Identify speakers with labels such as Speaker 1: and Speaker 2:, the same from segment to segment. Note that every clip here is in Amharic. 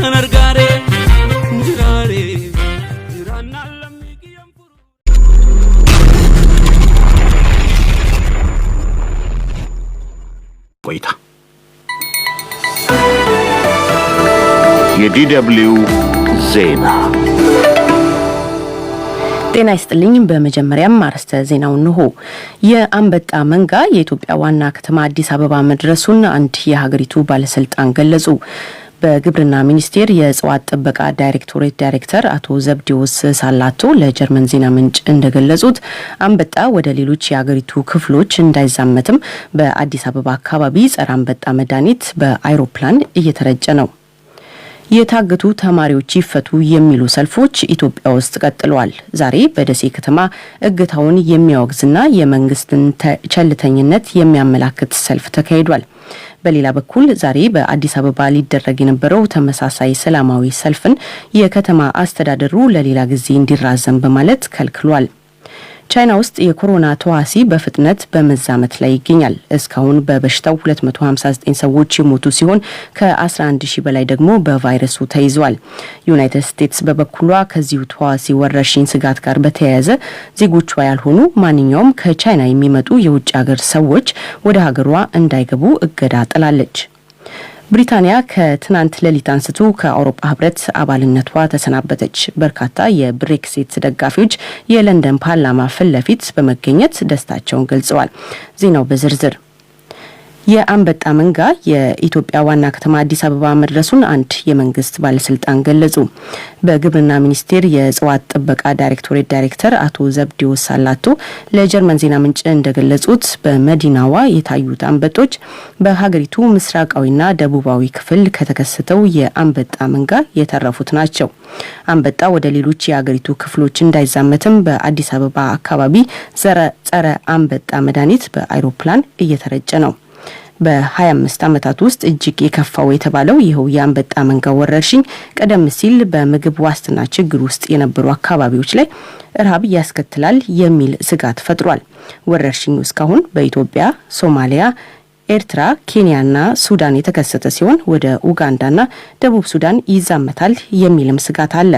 Speaker 1: kanargare jirare jirana lamiki yampuru
Speaker 2: ቆይታ የዲደብሊው ዜና ጤና ይስጥልኝ። በመጀመሪያም አርዕስተ ዜናው ነው። የአንበጣ መንጋ የኢትዮጵያ ዋና ከተማ አዲስ አበባ መድረሱን አንድ የሀገሪቱ ባለስልጣን ገለጹ። በግብርና ሚኒስቴር የእጽዋት ጥበቃ ዳይሬክቶሬት ዳይሬክተር አቶ ዘብዲዎስ ሳላቶ ለጀርመን ዜና ምንጭ እንደገለጹት አንበጣ ወደ ሌሎች የሀገሪቱ ክፍሎች እንዳይዛመትም በአዲስ አበባ አካባቢ ጸረ አንበጣ መድኃኒት በአይሮፕላን እየተረጨ ነው። የታገቱ ተማሪዎች ይፈቱ የሚሉ ሰልፎች ኢትዮጵያ ውስጥ ቀጥለዋል። ዛሬ በደሴ ከተማ እገታውን የሚያወግዝና የመንግስትን ቸልተኝነት የሚያመላክት ሰልፍ ተካሂዷል። በሌላ በኩል ዛሬ በአዲስ አበባ ሊደረግ የነበረው ተመሳሳይ ሰላማዊ ሰልፍን የከተማ አስተዳደሩ ለሌላ ጊዜ እንዲራዘም በማለት ከልክሏል። ቻይና ውስጥ የኮሮና ተዋሲ በፍጥነት በመዛመት ላይ ይገኛል። እስካሁን በበሽታው 259 ሰዎች የሞቱ ሲሆን ከ11000 በላይ ደግሞ በቫይረሱ ተይዘዋል። ዩናይትድ ስቴትስ በበኩሏ ከዚሁ ተዋሲ ወረርሽኝ ስጋት ጋር በተያያዘ ዜጎቿ ያልሆኑ ማንኛውም ከቻይና የሚመጡ የውጭ ሀገር ሰዎች ወደ ሀገሯ እንዳይገቡ እገዳ ጥላለች። ብሪታንያ ከትናንት ሌሊት አንስቶ ከአውሮፓ ህብረት አባልነቷ ተሰናበተች። በርካታ የብሬክሲት ደጋፊዎች የለንደን ፓርላማ ፊት ለፊት በመገኘት ደስታቸውን ገልጸዋል። ዜናው በዝርዝር የአንበጣ መንጋ የኢትዮጵያ ዋና ከተማ አዲስ አበባ መድረሱን አንድ የመንግስት ባለስልጣን ገለጹ። በግብርና ሚኒስቴር የእጽዋት ጥበቃ ዳይሬክቶሬት ዳይሬክተር አቶ ዘብዲዎስ ሳላቶ ለጀርመን ዜና ምንጭ እንደገለጹት በመዲናዋ የታዩት አንበጦች በሀገሪቱ ምስራቃዊና ደቡባዊ ክፍል ከተከሰተው የአንበጣ መንጋ የተረፉት ናቸው። አንበጣ ወደ ሌሎች የሀገሪቱ ክፍሎች እንዳይዛመትም በአዲስ አበባ አካባቢ ጸረ አንበጣ መድኃኒት በአይሮፕላን እየተረጨ ነው። በ25 ዓመታት ውስጥ እጅግ የከፋው የተባለው ይኸው የአንበጣ መንጋ ወረርሽኝ ቀደም ሲል በምግብ ዋስትና ችግር ውስጥ የነበሩ አካባቢዎች ላይ ረሃብ ያስከትላል የሚል ስጋት ፈጥሯል። ወረርሽኙ እስካሁን በኢትዮጵያ፣ ሶማሊያ፣ ኤርትራ፣ ኬንያና ሱዳን የተከሰተ ሲሆን ወደ ኡጋንዳና ደቡብ ሱዳን ይዛመታል የሚልም ስጋት አለ።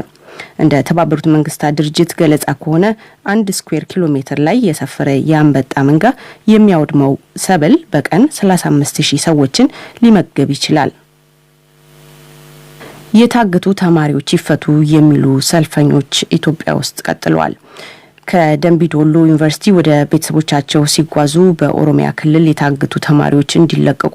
Speaker 2: እንደ ተባበሩት መንግስታት ድርጅት ገለጻ ከሆነ 1 ስኩዌር ኪሎ ሜትር ላይ የሰፈረ የአንበጣ መንጋ የሚያወድመው ሰብል በቀን 35000 ሰዎችን ሊመገብ ይችላል። የታገቱ ተማሪዎች ይፈቱ የሚሉ ሰልፈኞች ኢትዮጵያ ውስጥ ቀጥለዋል። ከደምቢዶሎ ዩኒቨርሲቲ ወደ ቤተሰቦቻቸው ሲጓዙ በኦሮሚያ ክልል የታገቱ ተማሪዎች እንዲለቀቁ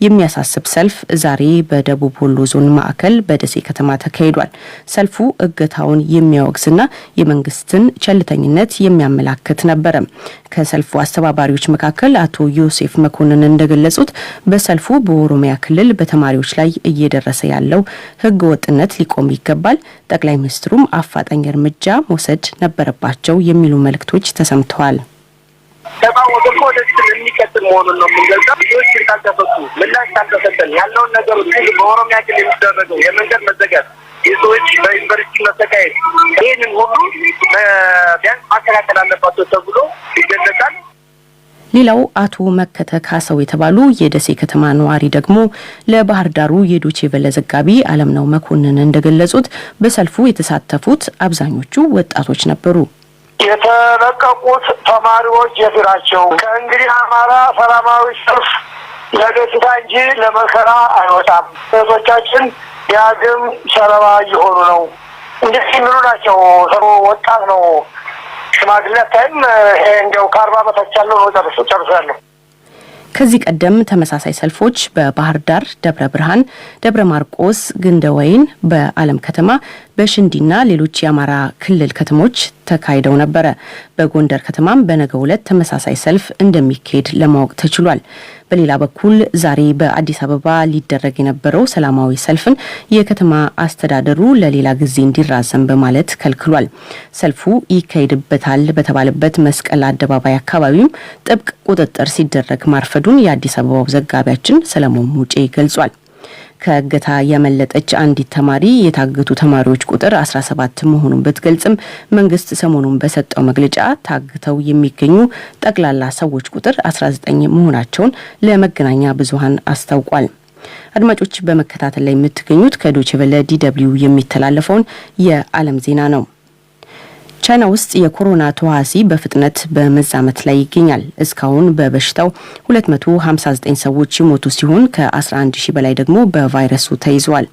Speaker 2: የሚያሳስብ ሰልፍ ዛሬ በደቡብ ወሎ ዞን ማዕከል በደሴ ከተማ ተካሂዷል። ሰልፉ እገታውን የሚያወግዝና የመንግስትን ቸልተኝነት የሚያመላክት ነበረ። ከሰልፉ አስተባባሪዎች መካከል አቶ ዮሴፍ መኮንን እንደገለጹት በሰልፉ በኦሮሚያ ክልል በተማሪዎች ላይ እየደረሰ ያለው ህገ ወጥነት ሊቆም ይገባል፣ ጠቅላይ ሚኒስትሩም አፋጣኝ እርምጃ መውሰድ ነበረባቸው የሚሉ መልእክቶች ተሰምተዋል።
Speaker 3: ተባወቀው ወደዚህ የሚቀጥል መሆኑን ነው የምንገልጸው። ልጆች ካልተፈቱ ምላሽ ካልተሰጠን ያለውን ነገር ሁሉ በኦሮሚያ ክልል የሚደረገው የመንገድ መዘጋት፣ የሰዎች በዩኒቨርሲቲ መሰቃየት ይህንን ሁሉ ቢያንስ ማስተካከል አለባቸው ተብሎ ይገለጻል።
Speaker 1: ሌላው አቶ መከተ ካሰው የተባሉ የደሴ ከተማ ነዋሪ ደግሞ ለባህር ዳሩ የዶቼ ቬለ ዘጋቢ አለምነው መኮንን እንደገለጹት በሰልፉ የተሳተፉት አብዛኞቹ ወጣቶች ነበሩ።
Speaker 4: የተለቀቁት ተማሪዎች የት ናቸው? ከእንግዲህ አማራ ሰላማዊ ሰልፍ ለደስታ እንጂ ለመከራ አይወጣም። እህቶቻችን የአግም ሰለባ እየሆኑ ነው። እንዲህ የሚሉ ናቸው። ሰው ወጣት ነው፣ ሽማግሌ አታይም። ይሄ እንደው ከ40 በታች ያለው ነው ጨርሶ ያለው።
Speaker 1: ከዚህ ቀደም ተመሳሳይ ሰልፎች በባህር ዳር፣ ደብረ ብርሃን፣ ደብረ ማርቆስ፣ ግንደወይን፣ በአለም ከተማ፣ በሽንዲና ሌሎች የአማራ ክልል ከተሞች ተካሂደው ነበረ። በጎንደር ከተማም በነገው ዕለት ተመሳሳይ ሰልፍ እንደሚካሄድ ለማወቅ ተችሏል። በሌላ በኩል ዛሬ በአዲስ አበባ ሊደረግ የነበረው ሰላማዊ ሰልፍን የከተማ አስተዳደሩ ለሌላ ጊዜ እንዲራዘም በማለት ከልክሏል። ሰልፉ ይካሄድበታል በተባለበት መስቀል አደባባይ አካባቢም ጥብቅ ቁጥጥር ሲደረግ ማርፈዱን የአዲስ አበባው ዘጋቢያችን ሰለሞን ሙጬ ገልጿል። ከእገታ ያመለጠች አንዲት ተማሪ የታገቱ ተማሪዎች ቁጥር 17 መሆኑን በትገልጽም መንግስት ሰሞኑን በሰጠው መግለጫ ታግተው የሚገኙ ጠቅላላ ሰዎች ቁጥር 19 መሆናቸውን ለመገናኛ ብዙሃን አስታውቋል። አድማጮች በመከታተል ላይ የምትገኙት ከዶይቼ ቬለ ዲደብሊው የሚተላለፈውን የዓለም ዜና ነው። ቻይና ውስጥ የኮሮና ተዋሲ በፍጥነት በመዛመት ላይ ይገኛል። እስካሁን በበሽታው 259 ሰዎች የሞቱ ሲሆን ከ11 ሺህ በላይ ደግሞ በቫይረሱ ተይዘዋል።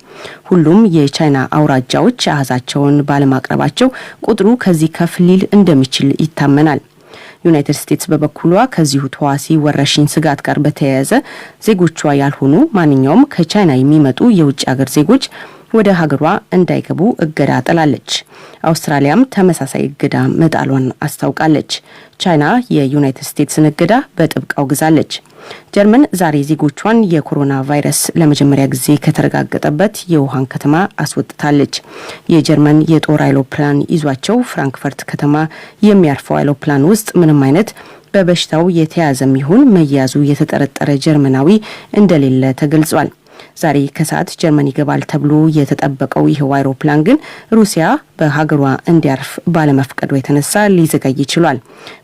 Speaker 1: ሁሉም የቻይና አውራጃዎች አሃዛቸውን ባለማቅረባቸው ቁጥሩ ከዚህ ከፍ ሊል እንደሚችል ይታመናል። ዩናይትድ ስቴትስ በበኩሏ ከዚሁ ተዋሲ ወረርሽኝ ስጋት ጋር በተያያዘ ዜጎቿ ያልሆኑ ማንኛውም ከቻይና የሚመጡ የውጭ ሀገር ዜጎች ወደ ሀገሯ እንዳይገቡ እገዳ ጥላለች። አውስትራሊያም ተመሳሳይ እገዳ መጣሏን አስታውቃለች። ቻይና የዩናይትድ ስቴትስን እገዳ በጥብቅ አውግዛለች። ጀርመን ዛሬ ዜጎቿን የኮሮና ቫይረስ ለመጀመሪያ ጊዜ ከተረጋገጠበት የውሃን ከተማ አስወጥታለች። የጀርመን የጦር አውሮፕላን ይዟቸው ፍራንክፈርት ከተማ የሚያርፈው አውሮፕላን ውስጥ ምንም አይነት በበሽታው የተያዘም ይሁን መያዙ የተጠረጠረ ጀርመናዊ እንደሌለ ተገልጿል። ዛሬ ከሰዓት ጀርመን ይገባል ተብሎ የተጠበቀው ይህ አውሮፕላን ግን ሩሲያ በሀገሯ እንዲያርፍ ባለመፍቀዱ የተነሳ ሊዘገይ ይችላል።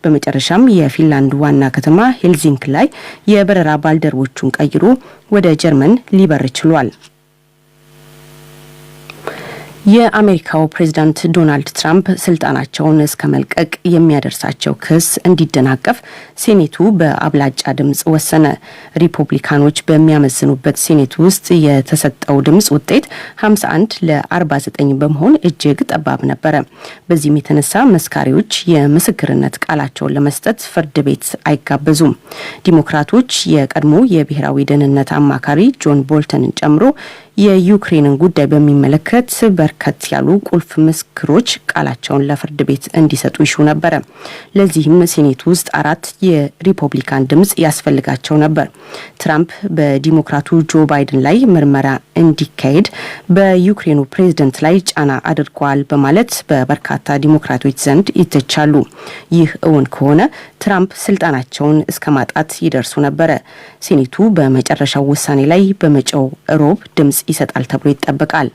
Speaker 1: በመጨረሻም የፊንላንድ ዋና ከተማ ሄልሲንኪ ላይ የበረራ ባልደረቦቹን ቀይሮ ወደ ጀርመን ሊበር ችሏል። የአሜሪካው ፕሬዝዳንት ዶናልድ ትራምፕ ስልጣናቸውን እስከ መልቀቅ የሚያደርሳቸው ክስ እንዲደናቀፍ ሴኔቱ በአብላጫ ድምጽ ወሰነ። ሪፐብሊካኖች በሚያመዝኑበት ሴኔቱ ውስጥ የተሰጠው ድምጽ ውጤት 51 ለ49 በመሆን እጅግ ጠባብ ነበረ። በዚህም የተነሳ መስካሪዎች የምስክርነት ቃላቸውን ለመስጠት ፍርድ ቤት አይጋበዙም። ዲሞክራቶች የቀድሞ የብሔራዊ ደህንነት አማካሪ ጆን ቦልተንን ጨምሮ የዩክሬንን ጉዳይ በሚመለከት በርከት ያሉ ቁልፍ ምስክሮች ቃላቸውን ለፍርድ ቤት እንዲሰጡ ይሹ ነበር። ለዚህም ሴኔት ውስጥ 4 የሪፐብሊካን ድምጽ ያስፈልጋቸው ነበር። ትራምፕ በዲሞክራቱ ጆ ባይደን ላይ ምርመራ እንዲካሄድ በዩክሬኑ ፕሬዝዳንት ላይ ጫና አድርጓል በማለት በበርካታ ዲሞክራቶች ዘንድ ይተቻሉ። ይህ እውን ከሆነ ትራምፕ ስልጣናቸውን እስከ ማጣት ይደርሱ ነበር። ሴኔቱ በመጨረሻው ውሳኔ ላይ በመጪው ሮብ ድምጽ ይሰጣል ተብሎ ይጠበቃል።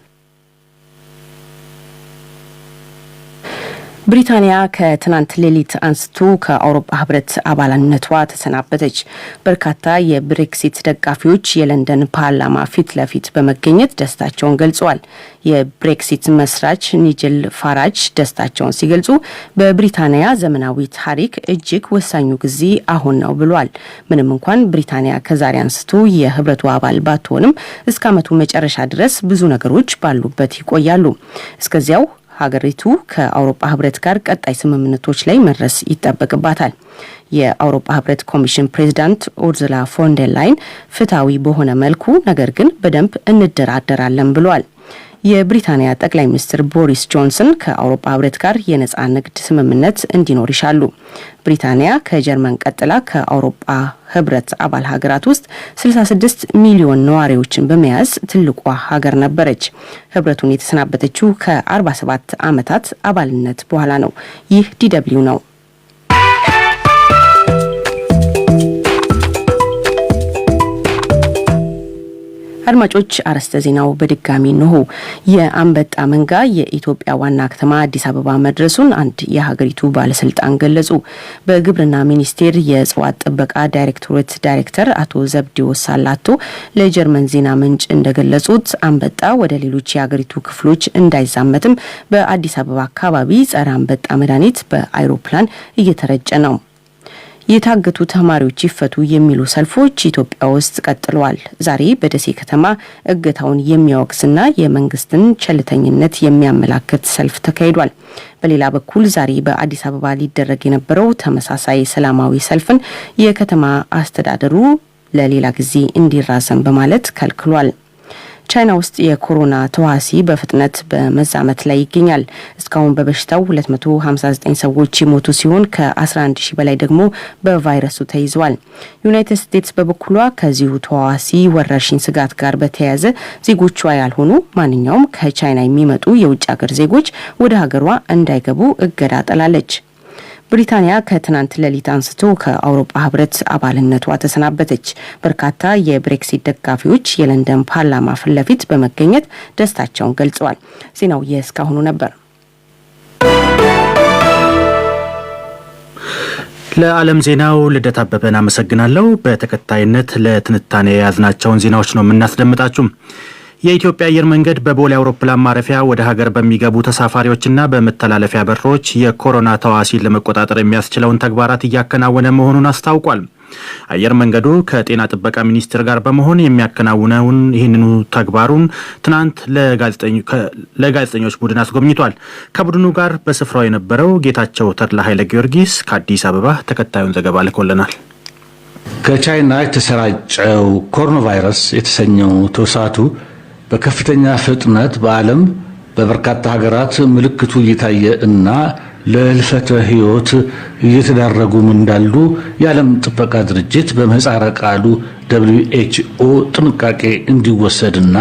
Speaker 1: ብሪታንያ ከትናንት ሌሊት አንስቶ ከአውሮፓ ህብረት አባልነቷ ተሰናበተች። በርካታ የብሬክሲት ደጋፊዎች የለንደን ፓርላማ ፊት ለፊት በመገኘት ደስታቸውን ገልጸዋል። የብሬክሲት መስራች ኒጀል ፋራጅ ደስታቸውን ሲገልጹ በብሪታንያ ዘመናዊ ታሪክ እጅግ ወሳኙ ጊዜ አሁን ነው ብሏል። ምንም እንኳን ብሪታንያ ከዛሬ አንስቶ የህብረቱ አባል ባትሆንም እስከ ዓመቱ መጨረሻ ድረስ ብዙ ነገሮች ባሉበት ይቆያሉ። እስከዚያው ሀገሪቱ ከአውሮፓ ህብረት ጋር ቀጣይ ስምምነቶች ላይ መድረስ ይጠበቅባታል። የአውሮፓ ህብረት ኮሚሽን ፕሬዝዳንት ኡርዙላ ፎን ደር ላይን ፍትሃዊ በሆነ መልኩ ነገር ግን በደንብ እንደራደራለን ብለዋል። የብሪታንያ ጠቅላይ ሚኒስትር ቦሪስ ጆንሰን ከአውሮፓ ህብረት ጋር የነጻ ንግድ ስምምነት እንዲኖር ይሻሉ። ብሪታንያ ከጀርመን ቀጥላ ከአውሮፓ ህብረት አባል ሀገራት ውስጥ 66 ሚሊዮን ነዋሪዎችን በመያዝ ትልቋ ሀገር ነበረች። ህብረቱን የተሰናበተችው ከ47 ዓመታት አባልነት በኋላ ነው። ይህ ዲደብሊው ነው። አድማጮች አርዕስተ ዜናው በድጋሚ ነው። የአንበጣ መንጋ የኢትዮጵያ ዋና ከተማ አዲስ አበባ መድረሱን አንድ የሀገሪቱ ባለስልጣን ገለጹ። በግብርና ሚኒስቴር የእጽዋት ጥበቃ ዳይሬክቶሬት ዳይሬክተር አቶ ዘብዲዎስ ሳላቶ ለጀርመን ዜና ምንጭ እንደገለጹት አንበጣ ወደ ሌሎች የሀገሪቱ ክፍሎች እንዳይዛመትም በአዲስ አበባ አካባቢ ጸረ አንበጣ መድኃኒት በአይሮፕላን እየተረጨ ነው። የታገቱ ተማሪዎች ይፈቱ የሚሉ ሰልፎች ኢትዮጵያ ውስጥ ቀጥለዋል። ዛሬ በደሴ ከተማ እገታውን የሚያወግዝና የመንግስትን ቸልተኝነት የሚያመላክት ሰልፍ ተካሂዷል። በሌላ በኩል ዛሬ በአዲስ አበባ ሊደረግ የነበረው ተመሳሳይ ሰላማዊ ሰልፍን የከተማ አስተዳደሩ ለሌላ ጊዜ እንዲራዘም በማለት ከልክሏል። ቻይና ውስጥ የኮሮና ተዋሲ በፍጥነት በመዛመት ላይ ይገኛል። እስካሁን በበሽታው 259 ሰዎች የሞቱ ሲሆን ከ11 ሺህ በላይ ደግሞ በቫይረሱ ተይዘዋል። ዩናይትድ ስቴትስ በበኩሏ ከዚሁ ተዋሲ ወረርሽኝ ስጋት ጋር በተያያዘ ዜጎቿ ያልሆኑ ማንኛውም ከቻይና የሚመጡ የውጭ ሀገር ዜጎች ወደ ሀገሯ እንዳይገቡ እገዳ ጥላለች። ብሪታንያ ከትናንት ሌሊት አንስቶ ከአውሮፓ ህብረት አባልነቷ ተሰናበተች። በርካታ የብሬክሲት ደጋፊዎች የለንደን ፓርላማ ፊት ለፊት በመገኘት ደስታቸውን ገልጸዋል። ዜናው የእስካሁኑ ነበር።
Speaker 5: ለዓለም ዜናው ልደት አበበን አመሰግናለሁ። በተከታይነት ለትንታኔ ያዝናቸውን ዜናዎች ነው የምናስደምጣችሁ። የኢትዮጵያ አየር መንገድ በቦሌ አውሮፕላን ማረፊያ ወደ ሀገር በሚገቡ ተሳፋሪዎችና በመተላለፊያ በሮች የኮሮና ተዋሲን ለመቆጣጠር የሚያስችለውን ተግባራት እያከናወነ መሆኑን አስታውቋል። አየር መንገዱ ከጤና ጥበቃ ሚኒስቴር ጋር በመሆን የሚያከናውነውን ይህንኑ ተግባሩን ትናንት ለጋዜጠኞች ቡድን አስጎብኝቷል። ከቡድኑ ጋር በስፍራው የነበረው ጌታቸው ተድላ ኃይለ ጊዮርጊስ ከአዲስ አበባ ተከታዩን ዘገባ ልኮልናል።
Speaker 6: ከቻይና የተሰራጨው ኮሮና ቫይረስ የተሰኘው ተውሳቱ በከፍተኛ ፍጥነት በዓለም በበርካታ ሀገራት ምልክቱ እየታየ እና ለህልፈተ ህይወት እየተዳረጉም እንዳሉ የዓለም ጥበቃ ድርጅት በምህጻረ ቃሉ WHO ጥንቃቄ እንዲወሰድና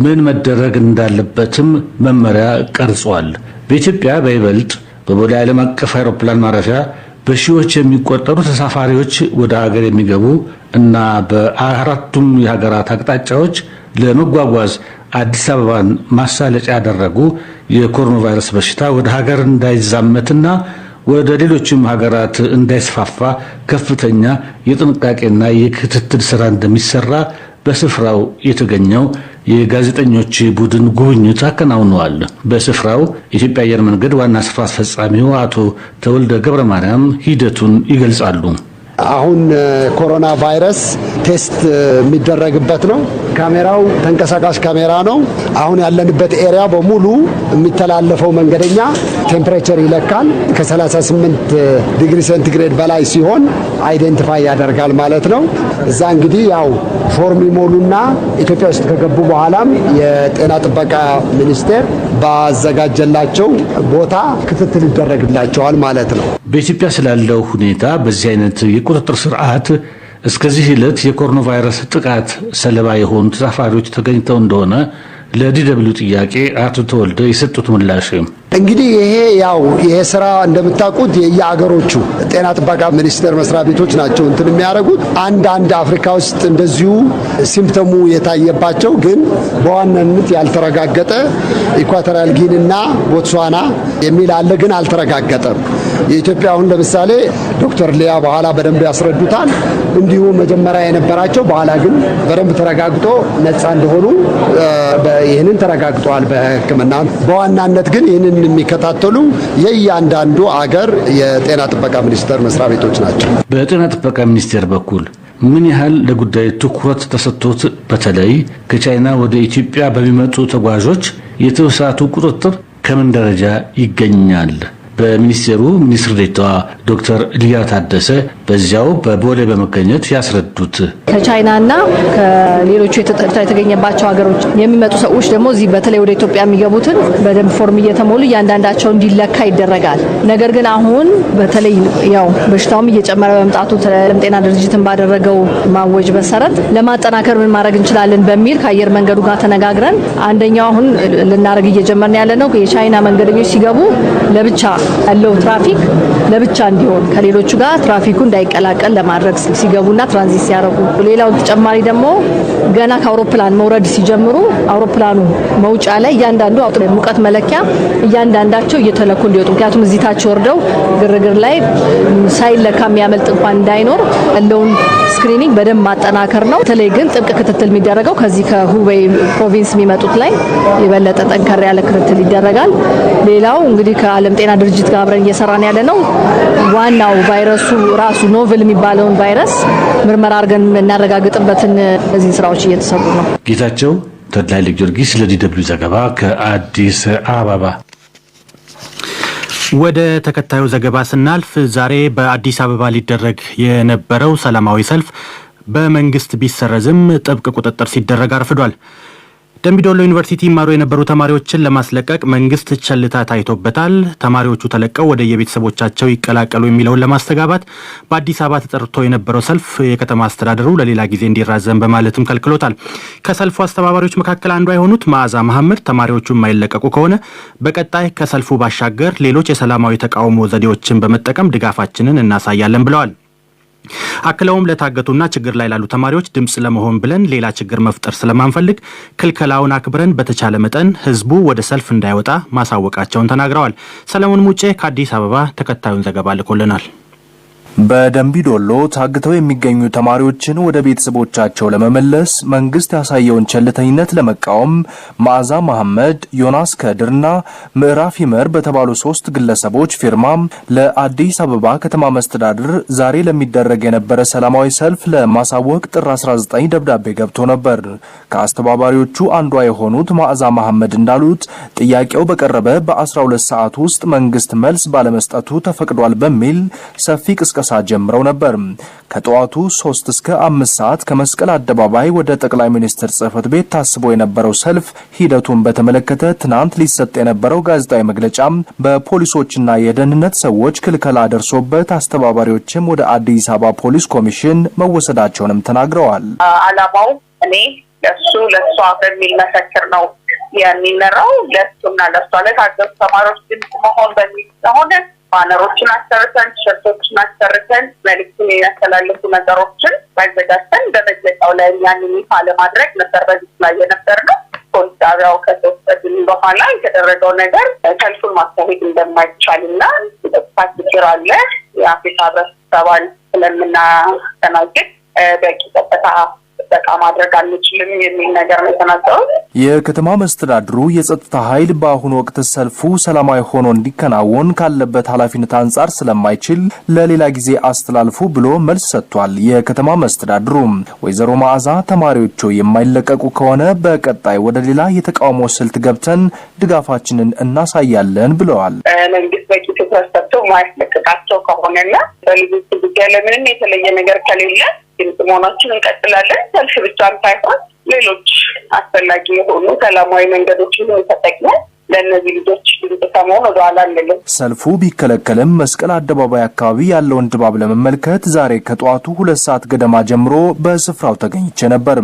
Speaker 6: ምን መደረግ እንዳለበትም መመሪያ ቀርጿል። በኢትዮጵያ በይበልጥ በቦሌ ዓለም አቀፍ አውሮፕላን ማረፊያ በሺዎች የሚቆጠሩ ተሳፋሪዎች ወደ ሀገር የሚገቡ እና በአራቱም የሀገራት አቅጣጫዎች ለመጓጓዝ አዲስ አበባን ማሳለጫ ያደረጉ የኮሮና ቫይረስ በሽታ ወደ ሀገር እንዳይዛመትና ወደ ሌሎችም ሀገራት እንዳይስፋፋ ከፍተኛ የጥንቃቄና የክትትል ስራ እንደሚሰራ በስፍራው የተገኘው የጋዜጠኞች ቡድን ጉብኝት አከናውነዋል። በስፍራው የኢትዮጵያ አየር መንገድ ዋና ስራ አስፈጻሚው አቶ ተወልደ ገብረ ማርያም ሂደቱን ይገልጻሉ።
Speaker 7: አሁን ኮሮና ቫይረስ ቴስት የሚደረግበት ነው። ካሜራው ተንቀሳቃሽ ካሜራ ነው። አሁን ያለንበት ኤሪያ በሙሉ የሚተላለፈው መንገደኛ ቴምፕሬቸር ይለካል። ከ38 ዲግሪ ሴንቲግሬድ በላይ ሲሆን አይዴንቲፋይ ያደርጋል ማለት ነው። እዛ እንግዲህ ያው ፎርም ይሞሉና ኢትዮጵያ ውስጥ ከገቡ በኋላም የጤና ጥበቃ ሚኒስቴር ባዘጋጀላቸው ቦታ ክትትል ይደረግላቸዋል ማለት ነው።
Speaker 6: በኢትዮጵያ ስላለው ሁኔታ በዚህ አይነት የቁጥጥር ስርዓት እስከዚህ ዕለት የኮሮና ቫይረስ ጥቃት ሰለባ የሆኑ ተሳፋሪዎች ተገኝተው እንደሆነ ለዲደብሊው ጥያቄ አቶ ተወልደ የሰጡት ምላሽ
Speaker 7: እንግዲህ ይሄ ስራ እንደምታውቁት የየአገሮቹ ጤና ጥበቃ ሚኒስቴር መስሪያ ቤቶች ናቸው እንትን የሚያደርጉት። አንድ አፍሪካ ውስጥ እንደዚሁ ሲምፕተሙ የታየባቸው ግን በዋናነት ያልተረጋገጠ ኢኳቶሪያል ጊኒና ቦትስዋና የሚል አለ፣ ግን አልተረጋገጠም። የኢትዮጵያ አሁን ለምሳሌ ዶክተር ሊያ በኋላ በደንብ ያስረዱታል። እንዲሁ መጀመሪያ የነበራቸው በኋላ ግን በደንብ ተረጋግጦ ነፃ እንደሆኑ ይህንን ተረጋግጧል በሕክምና። በዋናነት ግን ይህንን የሚከታተሉ የእያንዳንዱ አገር የጤና ጥበቃ ሚኒስቴር መስሪያ ቤቶች ናቸው።
Speaker 6: በጤና ጥበቃ ሚኒስቴር በኩል ምን ያህል ለጉዳዩ ትኩረት ተሰጥቶት በተለይ ከቻይና ወደ ኢትዮጵያ በሚመጡ ተጓዦች የተወሳቱ ቁጥጥር ከምን ደረጃ ይገኛል? በሚኒስቴሩ ሚኒስትር ዴኤታዋ ዶክተር ሊያ ታደሰ በዚያው በቦሌ በመገኘት ያስረዱት
Speaker 2: ከቻይናና ከሌሎቹ የተገኘባቸው ሀገሮች የሚመጡ ሰዎች ደግሞ እዚህ በተለይ ወደ ኢትዮጵያ የሚገቡትን በደንብ ፎርም እየተሞሉ እያንዳንዳቸው እንዲለካ ይደረጋል። ነገር ግን አሁን በተለይ ያው በሽታውም እየጨመረ በመምጣቱ ዓለም ጤና ድርጅትን ባደረገው ማወጅ መሰረት ለማጠናከር ምን ማድረግ እንችላለን በሚል ከአየር መንገዱ ጋር ተነጋግረን አንደኛው አሁን ልናደርግ እየጀመርን ያለ ነው የቻይና መንገደኞች ሲገቡ ለብቻ ያለው ትራፊክ ለብቻ እንዲሆን ከሌሎቹ ጋር ትራፊኩ እንዳይቀላቀል ለማድረግ ሲገቡና ትራንዚት ሲያደርጉ፣ ሌላው ተጨማሪ ደግሞ ገና ከአውሮፕላን መውረድ ሲጀምሩ አውሮፕላኑ መውጫ ላይ እያንዳንዱ ሙቀት መለኪያ እያንዳንዳቸው እየተለኩ እንዲወጡ፣ ምክንያቱም እዚህ ታች ወርደው ግርግር ላይ ሳይለካ የሚያመልጥ እንኳን እንዳይኖር ያለውን ስክሪኒንግ በደንብ ማጠናከር ነው። በተለይ ግን ጥብቅ ክትትል የሚደረገው ከዚህ ከሁቤይ ፕሮቪንስ የሚመጡት ላይ የበለጠ ጠንከር ያለ ክትትል ይደረጋል። ሌላው እንግዲህ ከዓለም ጤና ድርጅት ጋር አብረን እየሰራን ያለ ነው ዋናው ቫይረሱ ራሱ ኖቨል የሚባለውን ቫይረስ ምርመራ አድርገን እናረጋግጥበትን እዚህ ስራዎች እየተሰሩ ነው።
Speaker 6: ጌታቸው ተድላ ኃይለ ጊዮርጊስ ለዲደብሊው ዘገባ ከአዲስ አበባ።
Speaker 5: ወደ ተከታዩ ዘገባ ስናልፍ ዛሬ በአዲስ አበባ ሊደረግ የነበረው ሰላማዊ ሰልፍ በመንግስት ቢሰረዝም ጥብቅ ቁጥጥር ሲደረግ አርፍዷል። ደምቢዶሎ ዩኒቨርሲቲ ይማሩ የነበሩ ተማሪዎችን ለማስለቀቅ መንግስት ቸልታ ታይቶበታል። ተማሪዎቹ ተለቀው ወደ የቤተሰቦቻቸው ይቀላቀሉ የሚለውን ለማስተጋባት በአዲስ አበባ ተጠርቶ የነበረው ሰልፍ የከተማ አስተዳደሩ ለሌላ ጊዜ እንዲራዘም በማለትም ከልክሎታል። ከሰልፉ አስተባባሪዎች መካከል አንዷ የሆኑት መዓዛ መሐመድ ተማሪዎቹ የማይለቀቁ ከሆነ በቀጣይ ከሰልፉ ባሻገር ሌሎች የሰላማዊ ተቃውሞ ዘዴዎችን በመጠቀም ድጋፋችንን እናሳያለን ብለዋል። አክለውም ለታገቱና ችግር ላይ ላሉ ተማሪዎች ድምጽ ለመሆን ብለን ሌላ ችግር መፍጠር ስለማንፈልግ ክልከላውን አክብረን በተቻለ መጠን ህዝቡ ወደ ሰልፍ እንዳይወጣ ማሳወቃቸውን ተናግረዋል። ሰለሞን ሙጬ ከአዲስ አበባ ተከታዩን ዘገባ ልኮልናል።
Speaker 8: በደንቢ ዶሎ ታግተው የሚገኙ ተማሪዎችን ወደ ቤተሰቦቻቸው ለመመለስ መንግስት ያሳየውን ቸልተኝነት ለመቃወም መዓዛ መሐመድ፣ ዮናስ ከድርና ምዕራፍ ይመር በተባሉ 3 ግለሰቦች ፊርማ ለአዲስ አበባ ከተማ መስተዳድር ዛሬ ለሚደረግ የነበረ ሰላማዊ ሰልፍ ለማሳወቅ ጥር 19 ደብዳቤ ገብቶ ነበር። ከአስተባባሪዎቹ አንዷ የሆኑት መዓዛ መሐመድ እንዳሉት ጥያቄው በቀረበ በ12 ሰዓት ውስጥ መንግስት መልስ ባለመስጠቱ ተፈቅዷል በሚል ሰፊ ቅስቀሳ ጀምረው ነበር። ከጠዋቱ 3 እስከ 5 ሰዓት ከመስቀል አደባባይ ወደ ጠቅላይ ሚኒስትር ጽሕፈት ቤት ታስቦ የነበረው ሰልፍ ሂደቱን በተመለከተ ትናንት ሊሰጥ የነበረው ጋዜጣዊ መግለጫ በፖሊሶችና የደህንነት ሰዎች ክልከላ ደርሶበት አስተባባሪዎችም ወደ አዲስ አበባ ፖሊስ ኮሚሽን መወሰዳቸውንም ተናግረዋል።
Speaker 9: አላማው እኔ ለሷ በሚል መፈክር ነው የሚመራው። ለሱና ለሷ ለታገቱ ተማሪዎች ድምጽ መሆን በሚል ስለሆነ ባነሮችን አሰርተን ቲሸርቶችን አሰርተን መልዕክቱን የሚያስተላልፉ ነገሮችን ማዘጋጀን በመግለጫው ላይ ያንን ይፋ ለማድረግ ነበር በዚህ ላይ የነበርነው። ፖሊስ ጣቢያው ከተወሰድን በኋላ የተደረገው ነገር ሰልፉን ማካሄድ እንደማይቻልና የጸጥታ ችግር አለ፣ የአፍሪካ ህብረተሰባን ስለምናስተናግድ በቂ ጸጥታ ማድረግ አንችልም የሚል ነገር ነው የተናገሩት።
Speaker 8: የከተማ መስተዳድሩ የጸጥታ ኃይል በአሁኑ ወቅት ሰልፉ ሰላማዊ ሆኖ እንዲከናወን ካለበት ኃላፊነት አንጻር ስለማይችል ለሌላ ጊዜ አስተላልፉ ብሎ መልስ ሰጥቷል። የከተማ መስተዳድሩ ወይዘሮ መዓዛ ተማሪዎቹ የማይለቀቁ ከሆነ በቀጣይ ወደ ሌላ የተቃውሞ ስልት ገብተን ድጋፋችንን እናሳያለን ብለዋል።
Speaker 9: መንግስት በቂ ትኩረት ሰጥቶ ማያስለቅቃቸው ከሆነና በልጆች ጉዳይ ለምንም የተለየ ነገር ከሌለ ድምጽ መሆናችን እንቀጥላለን። ሰልፍ ብቻም ሳይሆን ሌሎች አስፈላጊ የሆኑ ሰላማዊ መንገዶችን ተጠቅመን ለእነዚህ ልጆች ድምጽ ከመሆን ወደኋላ አንልም።
Speaker 8: ሰልፉ ቢከለከልም መስቀል አደባባይ አካባቢ ያለውን ድባብ ለመመልከት ዛሬ ከጠዋቱ 2 ሰዓት ገደማ ጀምሮ በስፍራው ተገኝቼ ነበር።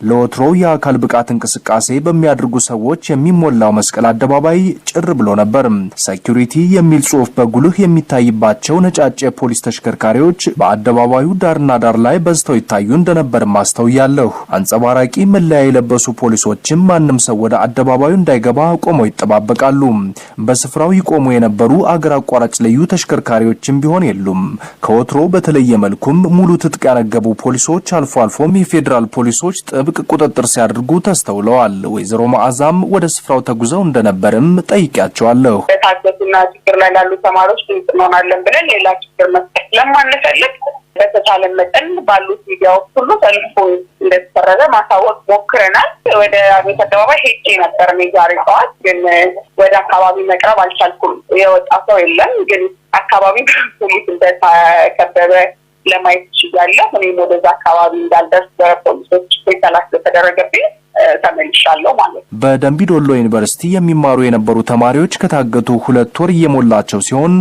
Speaker 8: ለወትሮ የአካል ብቃት እንቅስቃሴ በሚያደርጉ ሰዎች የሚሞላው መስቀል አደባባይ ጭር ብሎ ነበር። ሴኩሪቲ የሚል ጽሑፍ በጉልህ የሚታይባቸው ነጫጭ የፖሊስ ተሽከርካሪዎች በአደባባዩ ዳርና ዳር ላይ በዝተው ይታዩ እንደነበር ማስተውያለሁ። አንጸባራቂ መለያ የለበሱ ፖሊሶችም ማንም ሰው ወደ አደባባዩ እንዳይገባ ቆመው ይጠባበቃሉ። በስፍራው ይቆሙ የነበሩ አገር አቋራጭ ልዩ ተሽከርካሪዎችም ቢሆን የሉም። ከወትሮ በተለየ መልኩም ሙሉ ትጥቅ ያነገቡ ፖሊሶች አልፎ አልፎም የፌዴራል ፖሊሶች ጥብቅ ቁጥጥር ሲያደርጉ ተስተውለዋል። ወይዘሮ መዓዛም ወደ ስፍራው ተጉዘው እንደነበርም ጠይቄያቸዋለሁ።
Speaker 9: በታገቱና ችግር ላይ ላሉ ተማሪዎች ድምጽ እንሆናለን ብለን ሌላ ችግር መስጠት ለማንፈልግ በተቻለ መጠን ባሉት ሚዲያዎች ሁሉ ሰልፉን እንደተሰረዘ ማሳወቅ ሞክረናል። ወደ አቤት አደባባይ ሄጄ ነበር ዛሬ ጠዋት፣ ግን ወደ አካባቢ መቅረብ አልቻልኩም። የወጣ ሰው የለም፣ ግን አካባቢ ፖሊስ እንደተከበበ ለማየት ይችላል። እኔም ወደዛ አካባቢ እንዳልደርስ በፖሊሶች ክልከላ ስለተደረገብኝ ተመልሻለሁ ማለት ነው።
Speaker 8: በደንቢ ዶሎ ዩኒቨርሲቲ የሚማሩ የነበሩ ተማሪዎች ከታገቱ 2 ወር እየሞላቸው ሲሆን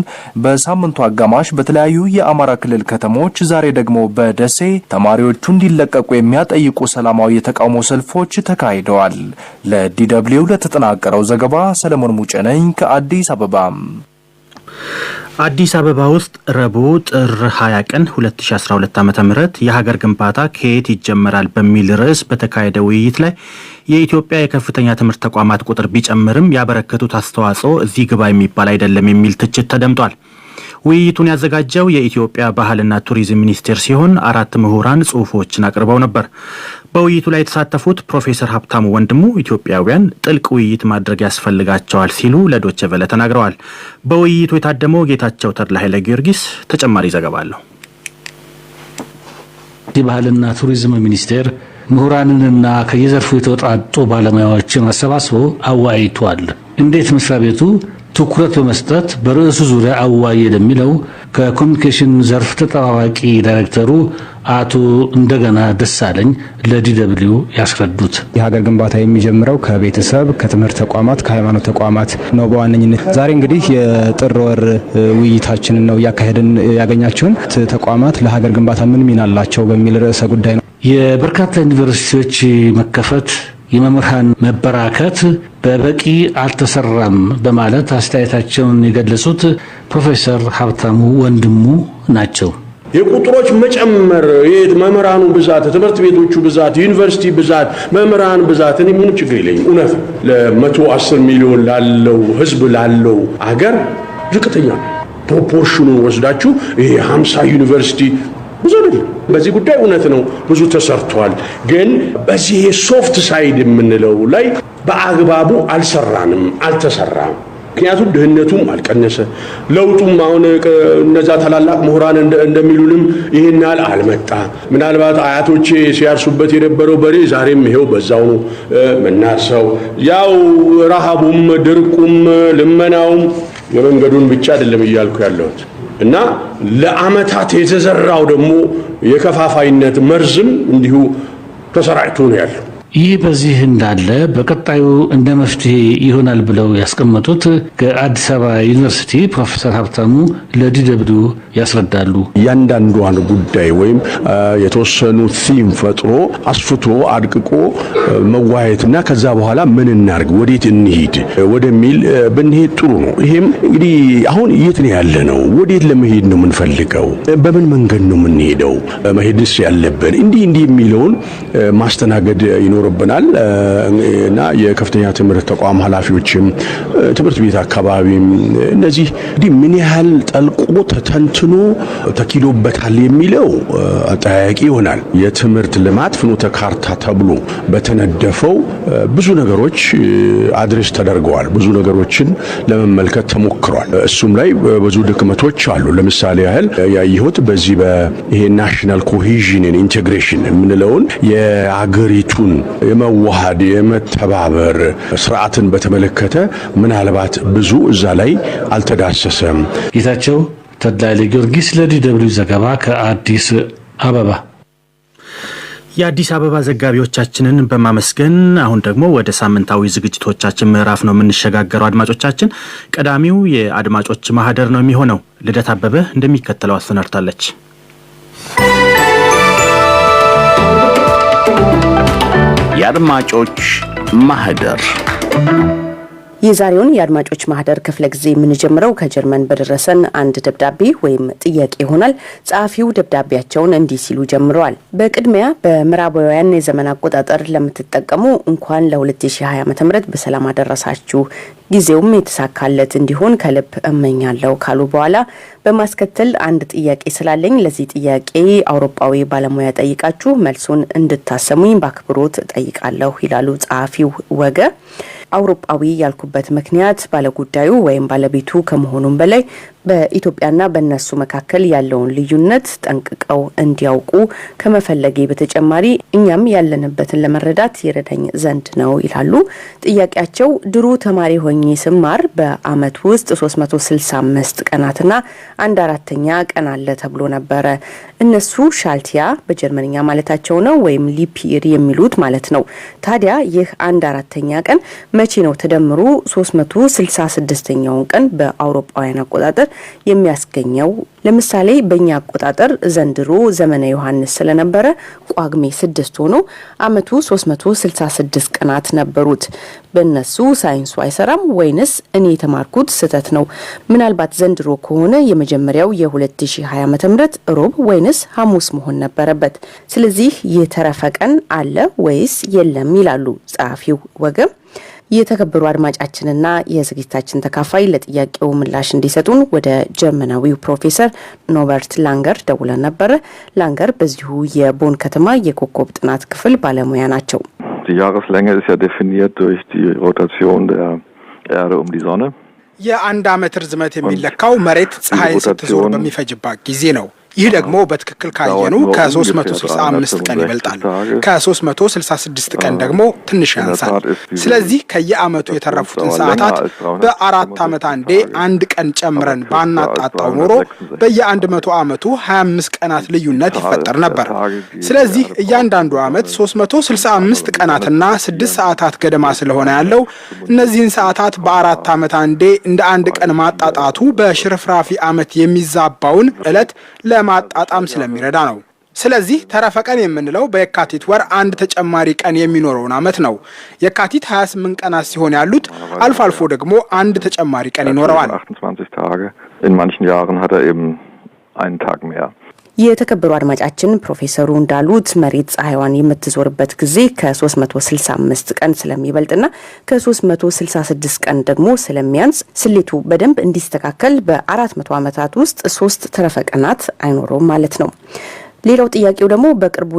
Speaker 8: በሳምንቱ አጋማሽ በተለያዩ የአማራ ክልል ከተሞች ዛሬ ደግሞ በደሴ ተማሪዎቹ እንዲለቀቁ የሚያጠይቁ ሰላማዊ የተቃውሞ ሰልፎች ተካሂደዋል። ለዲደብሊው ለተጠናቀረው ዘገባ ሰለሞን ሙጬ ነኝ ከአዲስ አበባ።
Speaker 5: አዲስ አበባ ውስጥ ረቡዕ ጥር 20 ቀን 2012 ዓ.ም የሀገር ግንባታ ከየት ይጀመራል በሚል ርዕስ በተካሄደ ውይይት ላይ የኢትዮጵያ የከፍተኛ ትምህርት ተቋማት ቁጥር ቢጨምርም ያበረከቱት አስተዋጽኦ እዚህ ግባ የሚባል አይደለም የሚል ትችት ተደምጧል። ውይይቱን ያዘጋጀው የኢትዮጵያ ባህልና ቱሪዝም ሚኒስቴር ሲሆን 4 ምሁራን ጽሑፎችን አቅርበው ነበር። በውይይቱ ላይ የተሳተፉት ፕሮፌሰር ሀብታሙ ወንድሙ ኢትዮጵያውያን ጥልቅ ውይይት ማድረግ ያስፈልጋቸዋል ሲሉ ለዶቼ ቬለ ተናግረዋል። በውይይቱ የታደመው ጌታቸው ተድላ ኃይለ ጊዮርጊስ ተጨማሪ ዘገባ አለው።
Speaker 6: የባህልና ቱሪዝም ሚኒስቴር ምሁራንንና ከየዘርፉ የተወጣጡ ባለሙያዎችን አሰባስቦ አወያይቷል። እንዴት መስሪያ ቤቱ ትኩረት በመስጠት በርዕሱ ዙሪያ አወያየ ለሚለው ከኮሚኒኬሽን ዘርፍ ተጠባባቂ ዳይሬክተሩ አቶ እንደገና ደሳለኝ ለዲደብሊው ያስረዱት
Speaker 10: የሀገር ግንባታ የሚጀምረው ከቤተሰብ፣ ከትምህርት ተቋማት፣ ከሃይማኖት ተቋማት ነው በዋነኝነት። ዛሬ እንግዲህ የጥር ወር ውይይታችንን ነው ያካሄድን ያገኛችሁን ተቋማት ለሀገር ግንባታ ምን ሚና አላቸው በሚል ርዕሰ ጉዳይ ነው።
Speaker 6: የበርካታ ዩኒቨርሲቲዎች መከፈት፣ የመምህራን መበራከት በበቂ አልተሰራም በማለት አስተያየታቸውን የገለጹት ፕሮፌሰር ሀብታሙ ወንድሙ ናቸው።
Speaker 11: የቁጥሮች መጨመር፣ የመምህራኑ ብዛት፣ ትምህርት ቤቶቹ ብዛት፣ ዩኒቨርሲቲ ብዛት፣ መምህራን ብዛት እኔ ምንም ችግር የለኝም። እውነት ለ110 ሚሊዮን ላለው ህዝብ ላለው አገር ዝቅተኛ ፕሮፖርሽኑን ወስዳችሁ ይሄ 50 ዩኒቨርሲቲ ብዙ አይደለም። በዚህ ጉዳይ እውነት ነው ብዙ ተሰርቷል። ግን በዚህ ሶፍት ሳይድ የምንለው ላይ በአግባቡ አልተሰራም። ምክንያቱም ድህነቱም አልቀነሰ፣ ለውጡም አሁን እነዛ ታላላቅ ምሁራን እንደሚሉንም ይሄን ያህል አልመጣ። ምናልባት አያቶቼ ሲያርሱበት የነበረው በሬ ዛሬም ይሄው በዛው ነው ምናርሰው። ያው ረሃቡም ድርቁም ልመናውም የመንገዱን ብቻ አይደለም እያልኩ ያለሁት እና ለአመታት የተዘራው ደግሞ የከፋፋይነት መርዝም እንዲሁ ተሰራጭቶ ነው ያለው።
Speaker 6: ይህ በዚህ እንዳለ በቀጣዩ እንደ መፍትሄ ይሆናል ብለው ያስቀመጡት ከአዲስ አበባ ዩኒቨርሲቲ ፕሮፌሰር ሀብታሙ ለዲደብሊው ያስረዳሉ።
Speaker 11: እያንዳንዷን ጉዳይ ወይም የተወሰኑ ቲም ፈጥሮ አስፍቶ አድቅቆ መዋየትና ከዛ በኋላ ምን እናርግ ወዴት እንሂድ ወደሚል ብንሄድ ጥሩ ነው። ይሄም እንግዲህ አሁን የት ነው ያለ ነው? ወዴት ለመሄድ ነው የምንፈልገው? በምን መንገድ ነው የምንሄደው? መሄድስ ያለብን እንዲህ የሚለውን ማስተናገድ ይኖርብናል እና የከፍተኛ ትምህርት ተቋም ኃላፊዎችም ትምህርት ቤት አካባቢም እነዚህ እንግዲህ ምን ያህል ጠልቆ ተተንትኖ ተኪዶበታል የሚለው አጠያያቂ ይሆናል። የትምህርት ልማት ፍኖተ ካርታ ተብሎ በተነደፈው ብዙ ነገሮች አድሬስ ተደርገዋል። ብዙ ነገሮችን ለመመልከት ተሞክሯል። እሱም ላይ ብዙ ድክመቶች አሉ። ለምሳሌ ያህል ያየሁት በዚህ ይሄ ናሽናል ኮሄዥን ኢንቴግሬሽን የምንለውን የአገሪቱን የመዋሃድ የመተባበር ስርዓትን በተመለከተ ምናልባት ብዙ እዛ ላይ አልተዳሰሰም።
Speaker 6: ጌታቸው ተድላ ጊዮርጊስ ለዲደብሊው ዘገባ ከአዲስ አበባ።
Speaker 5: የአዲስ አበባ ዘጋቢዎቻችንን በማመስገን አሁን ደግሞ ወደ ሳምንታዊ ዝግጅቶቻችን ምዕራፍ ነው የምንሸጋገረው። አድማጮቻችን፣ ቀዳሚው የአድማጮች ማህደር ነው የሚሆነው። ልደት አበበ እንደሚከተለው አሰናድታለች።
Speaker 2: የአድማጮች ማህደር
Speaker 1: የዛሬውን የአድማጮች ማህደር ክፍለ ጊዜ የምንጀምረው ከጀርመን በደረሰን አንድ ደብዳቤ ወይም ጥያቄ ይሆናል። ጸሐፊው ደብዳቤያቸውን እንዲህ ሲሉ ጀምረዋል። በቅድሚያ በምዕራባውያን የዘመን አቆጣጠር ለምትጠቀሙ እንኳን ለ2020 ዓ.ም በሰላም አደረሳችሁ፣ ጊዜውም የተሳካለት እንዲሆን ከልብ እመኛለሁ ካሉ በኋላ በማስከተል አንድ ጥያቄ ስላለኝ ለዚህ ጥያቄ አውሮፓዊ ባለሙያ ጠይቃችሁ መልሱን እንድታሰሙኝ በአክብሮት ጠይቃለሁ ይላሉ ጸሐፊው ወገ። አውሮፓዊ ያልኩበት ምክንያት ባለጉዳዩ ወይም ባለቤቱ ከመሆኑም በላይ በኢትዮጵያና በእነሱ መካከል ያለውን ልዩነት ጠንቅቀው እንዲያውቁ ከመፈለጌ በተጨማሪ እኛም ያለንበትን ለመረዳት ይረዳኝ ዘንድ ነው ይላሉ። ጥያቄያቸው ድሮ ተማሪ ሆኜ ስማር በአመት ውስጥ 365 ቀናትና 1/4ኛ ቀን አለ ተብሎ ነበረ። እነሱ ሻልቲያ በጀርመንኛ ማለታቸው ነው ወይም ሊፒር የሚሉት ማለት ነው። ታዲያ ይህ 1/4ኛ ቀን መቼ ነው ተደምሮ 366ኛውን ቀን በአውሮፓውያን አቆጣጠር የሚያስገኘው? ለምሳሌ በእኛ አቆጣጠር ዘንድሮ ዘመነ ዮሐንስ ስለነበረ ጳጉሜ 6 ሆኖ አመቱ 366 ቀናት ነበሩት። በእነሱ ሳይንሱ አይሰራም ወይንስ እኔ የተማርኩት ስህተት ነው? ምናልባት ዘንድሮ ከሆነ የመጀመሪያው የ2020 ዓ.ም ሮብ ወይንስ ሐሙስ መሆን ነበረበት። ስለዚህ የተረፈ ቀን አለ ወይስ የለም ይላሉ ጸሐፊው ወገም። የተከበሩ አድማጫችንና የዝግጅታችን ተካፋይ ለጥያቄው ምላሽ እንዲሰጡን ወደ ጀርመናዊው ፕሮፌሰር ኖበርት ላንገር ደውለን ነበረ። ላንገር በዚሁ የቦን ከተማ የኮከብ ጥናት ክፍል ባለሙያ ናቸው።
Speaker 12: Die Jahreslänge ist ja definiert durch die Rotation der Erde um die Sonne.
Speaker 13: የአንድ ዓመት ርዝመት የሚለካው መሬት ፀሐይን ስትዞር በሚፈጅባት ጊዜ ነው። ይህ ደግሞ በትክክል ካየኑ ከ365 ቀን ይበልጣል። ከ366 ቀን ደግሞ ትንሽ ያንሳል። ስለዚህ ከየዓመቱ የተረፉትን ሰዓታት በ4 ዓመት አንዴ አንድ ቀን ጨምረን ባናጣጣው ኖሮ በየ100 ዓመቱ 25 ቀናት ልዩነት ይፈጠር ነበር። ስለዚህ እያንዳንዱ ዓመት 365 ቀናትና 6 ሰዓታት ገደማ ስለሆነ ያለው እነዚህን ሰዓታት በ4 ዓመት አንዴ እንደ አንድ ቀን ማጣጣቱ በሽርፍራፊ ዓመት የሚዛባውን ዕለት ለማጣጣም ስለሚረዳ ነው። ስለዚህ ተረፈ ቀን የምንለው በየካቲት ወር አንድ ተጨማሪ ቀን የሚኖረውን ዓመት ነው። የካቲት 28 ቀናት ሲሆን ያሉት አልፎ አልፎ ደግሞ አንድ ተጨማሪ ቀን ይኖረዋል።
Speaker 12: 28 Tage. In manchen Jahren hat er eben einen Tag mehr.
Speaker 2: የተከበሩ አድማጫችን ፕሮፌሰሩ እንዳሉት መሬት ፀሐይዋን የምትዞርበት ጊዜ ከ365 ቀን ስለሚበልጥና ከ366 ቀን ደግሞ ስለሚያንስ ስሌቱ በደንብ እንዲስተካከል በ400 ዓመታት ውስጥ 3 ተረፈ ቀናት አይኖረውም ማለት ነው። ሌላው ጥያቄው ደግሞ በቅርቡ